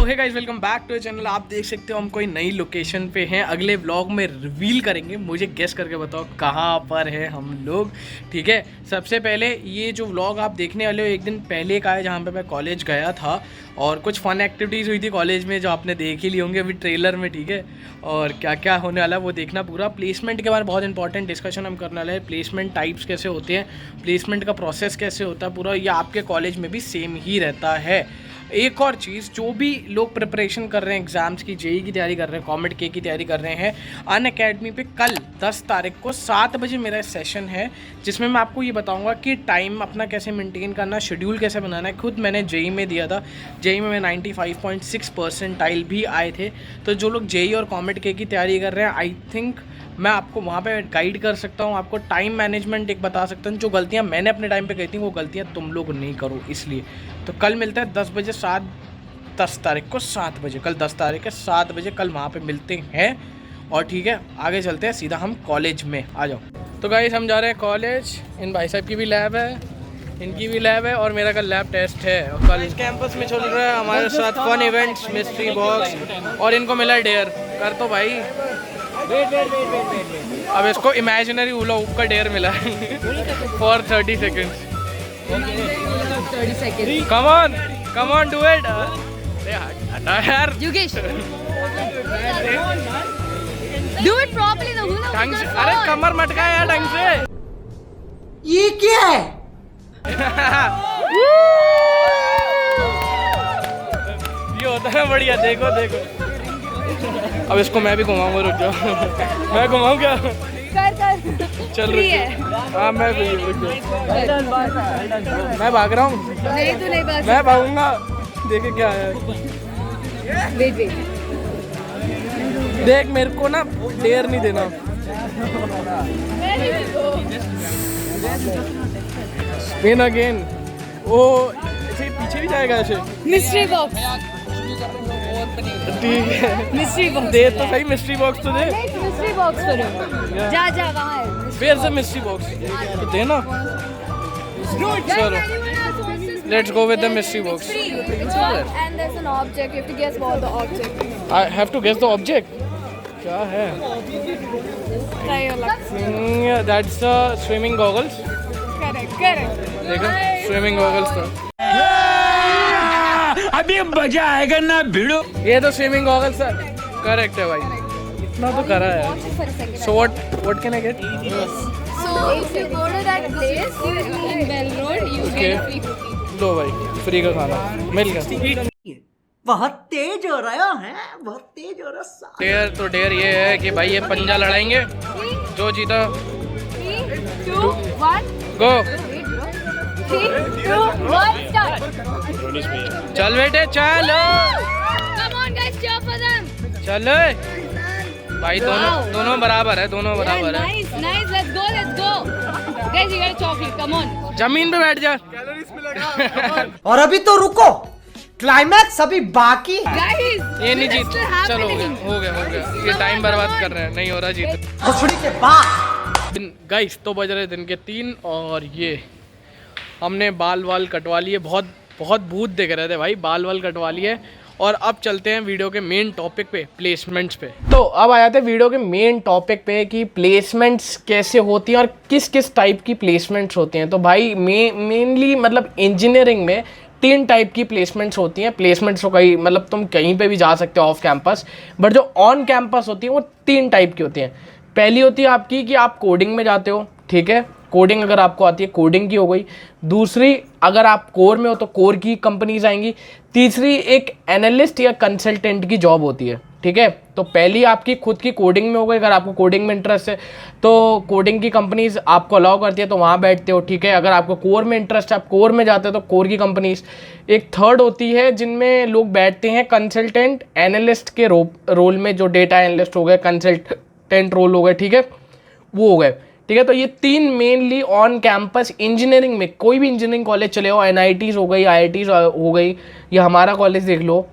Hey guys, welcome back to channel. आप देख सकते हो हम कोई नई लोकेशन पे हैं। अगले व्लॉग में रिवील करेंगे। मुझे गेस करके बताओ कहाँ पर है हम लोग। ठीक है, सबसे पहले ये जो व्लॉग आप देखने वाले हो एक दिन पहले का है, जहाँ पे मैं कॉलेज गया था और कुछ फन एक्टिविटीज़ हुई थी कॉलेज में जो आपने देख ही ली होंगे अभी ट्रेलर में। ठीक है, और क्या क्या होने वाला है वो देखना पूरा। प्लेसमेंट के बारे में बहुत इंपॉर्टेंट डिस्कशन हम करने वाले हैं। प्लेसमेंट टाइप्स कैसे होते हैं, प्लेसमेंट का प्रोसेस कैसे होता है पूरा, ये आपके कॉलेज में भी सेम ही रहता है। एक और चीज़, जो भी लोग प्रिपरेशन कर रहे हैं एग्ज़ाम्स की, जेई की तैयारी कर रहे हैं, कॉमेट के की तैयारी कर रहे हैं, अनअकैडमी पे कल 10 तारीख को 7 बजे मेरा सेशन है, जिसमें मैं आपको ये बताऊंगा कि टाइम अपना कैसे मेंटेन करना, शेड्यूल कैसे बनाना है। खुद मैंने जेई में दिया था, जेई में 95.6 परसेंटाइल भी आए थे। तो जो लोग जेई और कॉमेट के की तैयारी कर रहे हैं, आई थिंक मैं आपको वहाँ पे गाइड कर सकता हूँ, आपको टाइम मैनेजमेंट एक बता सकता हूँ। जो गलतियाँ मैंने अपने टाइम पे की थी वो गलतियाँ तुम लोग नहीं करो। इसलिए तो कल मिलता है 10 बजे, 10 तारीख को 7 बजे, कल 10 तारीख है 7 बजे, कल वहाँ पे मिलते हैं। और ठीक है, आगे चलते हैं सीधा हम कॉलेज में। आ जाओ। तो गाइस हम जा रहे हैं कॉलेज। इन भाई साहब की भी लैब है, इनकी भी लैब है और मेरा कल लैब टेस्ट है। और कल कैंपस में चल रहा है हमारे साथ फन इवेंट्स, मिस्ट्री बॉक्स, और इनको मिला डेयर। कर तो भाई, अब इसको इमेजिनरी हुला हुप का डेयर मिला है for 30 seconds. Come on do it यार। Yugesh, do it properly, the hula ढंग से, अरे कमर मटका यार ढंग से। ये क्या है? ये होता है बढ़िया। देखो देखो, अब इसको मैं भी घुमाऊंगा। रुक जाओ, मैं घुमाऊँ क्या? कर चल रुक। हाँ मैं भी रुक जाओ। मैं भाग रहा हूँ। नहीं तू नहीं भाग, मैं भागूंगा। देखे क्या है, वेट देख मेरे को ना डेयर नहीं देना। Spin again. ओ ऐसे पीछे भी जाएगा ऐसे। मिस्ट्री बॉक्स, ठीक है, मिस्ट्री बॉक्स दे तो सही। मिस्ट्री बॉक्स तो दे। मिस्ट्री बॉक्स करो, जा जा वहाँ है। फिर से मिस्ट्री बॉक्स तो देना। चलो let's go with the mystery box. And there's an object, you have to guess what the object is. I have to guess the object. क्या है? Try your luck. That's swimming goggles. Correct. देखो swimming goggles तो अभी मजा आएगा ना भिड़ो। ये तो स्विमिंग गॉगल्स है। करेक्ट है भाई, इतना तो करा है। Watch it for a second. So what can I get? So if you go to that place in Bell Road, you Okay. get a free cookie. लो भाई, फ्री का खाना मिल गया। बहुत तेज हो रहा है, बहुत तेज हो रहा है। डेयर तो डेयर ये है कि भाई ये पंजा लड़ाएंगे, जो जीता 3, 2, 1. गो। 3, 2, 1, start. चल बेटे चलो, Come on guys, cheer for them. चल भाई। दोनों बराबर है, दोनों बराबर है। Nice. Let's go. Guys, you got a chocolate. Come on. जमीन पे बैठ जा। और अभी तो रुको, क्लाइमैक्स अभी बाकी है। Guys, ये नहीं it's जीत। still चलो happening. हो गया। ये टाइम बर्बाद कर रहे हैं, नहीं हो रहा जीत। भोसड़ी के बाद गाइस तो बज रहे दिन के 3 और ये हमने बाल कटवा लिए। बहुत भूत दिख रहे थे भाई, बाल कटवा लिए। और अब चलते हैं वीडियो के मेन टॉपिक पे, प्लेसमेंट्स पे। तो अब आ जाते हैं वीडियो के मेन टॉपिक पे कि प्लेसमेंट्स कैसे होती हैं और किस किस टाइप की प्लेसमेंट्स होती हैं। तो भाई मेनली मतलब इंजीनियरिंग में 3 टाइप की प्लेसमेंट्स होती हैं। प्लेसमेंट्स हो गई मतलब तुम कहीं पे भी जा सकते हो ऑफ कैंपस, बट जो ऑन कैंपस होती है वो 3 टाइप की होती हैं। पहली होती है आपकी कि आप कोडिंग में जाते हो, ठीक है, कोडिंग अगर आपको आती है, कोडिंग की हो गई। दूसरी, अगर आप कोर में हो तो कोर की कंपनीज आएंगी। तीसरी, एक एनालिस्ट या कंसल्टेंट की जॉब होती है, ठीक है। तो पहली आपकी खुद की कोडिंग में हो गई, अगर आपको कोडिंग में इंटरेस्ट है तो कोडिंग की कंपनीज आपको अलाउ करती है तो वहाँ बैठते हो, ठीक है। अगर आपको कोर में इंटरेस्ट है, आप कोर में जाते हो तो कोर की कंपनीज। एक थर्ड होती है जिनमें लोग बैठते हैं कंसल्टेंट एनालिस्ट के रोल में, जो डेटा एनालिस्ट हो गए, कंसल्टेंट रोल हो गए, ठीक है, वो हो गए, ठीक है। तो ये 3 मेनली ऑन कैंपस इंजीनियरिंग में, कोई भी इंजीनियरिंग कॉलेज चले हो, NITs हो गई, IITs हो गई, या हमारा कॉलेज देख लो,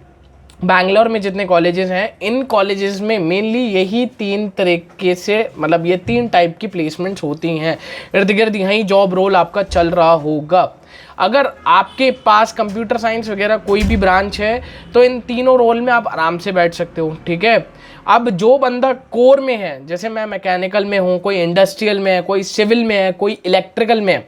बैंगलोर में जितने कॉलेजेस हैं, इन कॉलेजेस में मेनली यही 3 तरीके से, मतलब ये 3 टाइप की प्लेसमेंट्स होती हैं। इर्द गिर्द यहीं जॉब रोल आपका चल रहा होगा। अगर आपके पास कंप्यूटर साइंस वगैरह कोई भी ब्रांच है तो इन तीनों रोल में आप आराम से बैठ सकते हो, ठीक है। अब जो बंदा कोर में है, जैसे मैं मैकेनिकल में हूँ, कोई इंडस्ट्रियल में है, कोई सिविल में है, कोई इलेक्ट्रिकल में है,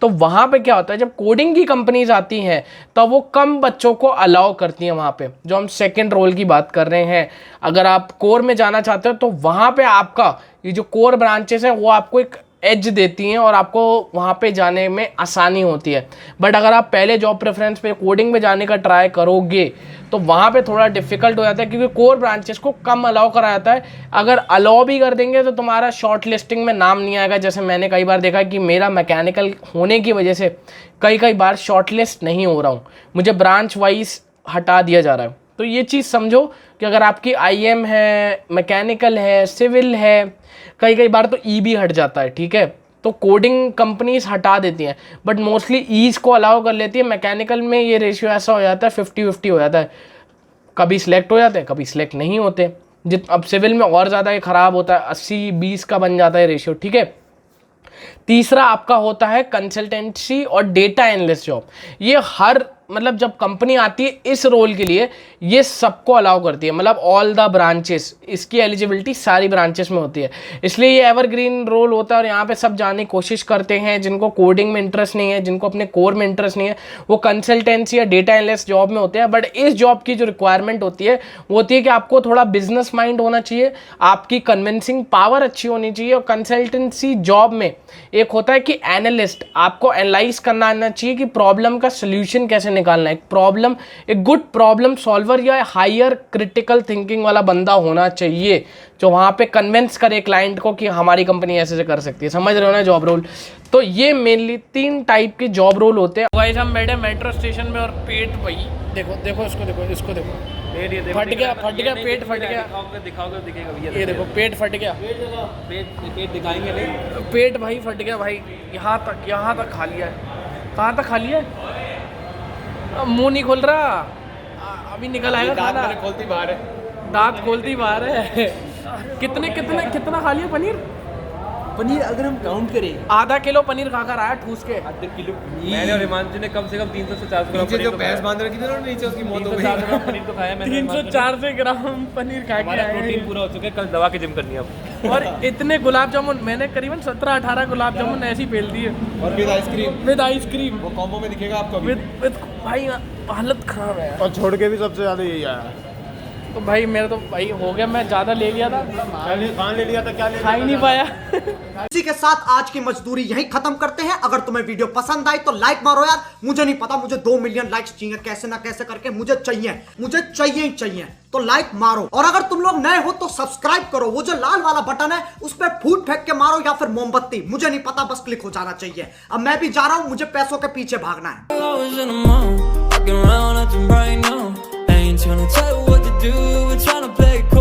तो वहाँ पे क्या होता है, जब कोडिंग की कंपनीज आती हैं तो वो कम बच्चों को अलाउ करती हैं वहाँ पे। जो हम सेकंड रोल की बात कर रहे हैं, अगर आप कोर में जाना चाहते हो तो वहाँ पे आपका ये जो कोर ब्रांचेस हैं वो आपको एक एज देती हैं और आपको वहाँ पे जाने में आसानी होती है। बट अगर आप पहले जॉब प्रेफरेंस पे कोडिंग में जाने का ट्राई करोगे तो वहाँ पे थोड़ा डिफिकल्ट हो जाता है, क्योंकि कोर ब्रांचेस को कम अलाउ करा जाता है। अगर अलाउ भी कर देंगे तो तुम्हारा शॉर्ट लिस्टिंग में नाम नहीं आएगा। जैसे मैंने कई बार देखा कि मेरा मैकेनिकल होने की वजह से कई बार शॉर्ट लिस्ट नहीं हो रहा हूँ, मुझे ब्रांच वाइज हटा दिया जा रहा है। तो ये चीज़ समझो कि अगर आपकी IM है, मैकेनिकल है, सिविल है, कई बार तो ई भी हट जाता है, ठीक है। तो कोडिंग कंपनीज हटा देती हैं, बट मोस्टली ईज को अलाउ कर लेती है। मैकेनिकल में ये रेशियो ऐसा हो जाता है 50-50 हो जाता है, कभी सिलेक्ट हो जाते हैं, कभी सिलेक्ट नहीं होते। अब सिविल में और ज़्यादा ये ख़राब होता है, 80-20 का बन जाता है रेशियो, ठीक है। तीसरा आपका होता है कंसल्टेंसी और डेटा एनालिस्ट जॉब। ये हर मतलब जब कंपनी आती है इस रोल के लिए ये सबको अलाउ करती है, मतलब ऑल द ब्रांचेस, इसकी एलिजिबिलिटी सारी ब्रांचेस में होती है। इसलिए ये एवरग्रीन रोल होता है और यहाँ पे सब जाने की कोशिश करते हैं। जिनको कोडिंग में इंटरेस्ट नहीं है, जिनको अपने कोर में इंटरेस्ट नहीं है, वो कंसल्टेंसी या डेटा एनालिस्ट जॉब में होते हैं। बट इस जॉब की जो रिक्वायरमेंट होती है वो होती है कि आपको थोड़ा बिजनेस माइंड होना चाहिए, आपकी कन्विंसिंग पावर अच्छी होनी चाहिए। और कंसल्टेंसी जॉब में एक होता है कि एनालिस्ट, आपको एनालाइज करना आना चाहिए कि प्रॉब्लम का सोल्यूशन कैसे निकालना है। एक गुड प्रॉब्लम सॉल्वर या हायर क्रिटिकल थिंकिंग वाला बंदा होना चाहिए जो वहाँ पे कन्विंस करे क्लाइंट को कि हमारी कंपनी ऐसे कर सकती है। समझ रहे हो ना जॉब रोल। तो ये मेनली 3 टाइप के जॉब रोल होते हैं। गाइस हम बैठे मेट्रो स्टेशन में और पेट वही देखो इसको देखो फट गया पेट फट गया। दिखाओगे दिखेगा। ये देखो पेट फट गया, पेट दिखाएंगे नहीं, पेट भाई फट गया भाई, यहाँ तक खा लिया है। कहाँ तक खा लिया है? मुंह नहीं खोल रहा, अभी निकल आएगा खाना। खोलती बाहर है, दांत खोलती बाहर है। कितना खा लिया पनीर अगर हम काउंट करें आधा किलो पनीर खाकर आया ठूस के। आधे किलो मैंने और हिमांशु ने कम से कम 300 से 400 ग्राम जो भैंस बांध रखी थी ना नीचे उसकी मौत हो गई। 300 ग्राम पनीर तो खाया मैंने। 304 ग्राम पनीर खा के हमारा आए प्रोटीन पूरा हो चुका है, कल दवा के जिम करनी है अब। और इतने गुलाब जामुन मैंने करीबन 17-18 गुलाब जामुन ऐसे ही फेल दिए और विद आइसक्रीम वो कॉम्बो में दिखेगा आपको अभी। विद भाई हालत खराब है। और छोड़ के भी सबसे ज्यादा यही आया। तो भाई मेरा तो भाई हो गया, मैं ज़्यादा ले लिया था, कहाँ ले लिया था, क्या ले खा ही नहीं पाया। इसी के साथ आज की मजदूरी यहीं खत्म करते हैं। अगर तुम्हें वीडियो पसंद आई तो लाइक मारो यार। मुझे नहीं पता, मुझे 2 मिलियन लाइक्स चाहिए, कैसे ना कैसे करके मुझे चाहिए ही चाहिए। तो लाइक मारो, और अगर तुम लोग नए हो तो सब्सक्राइब करो। वो जो लाल वाला बटन है उस पर फूट फेंक के मारो या फिर मोमबत्ती, मुझे नहीं पता, बस क्लिक हो जाना चाहिए। अब मैं भी जा रहा हूं, मुझे पैसों के पीछे भागना है। Trying to tell you what to do, we're trying to play it cool.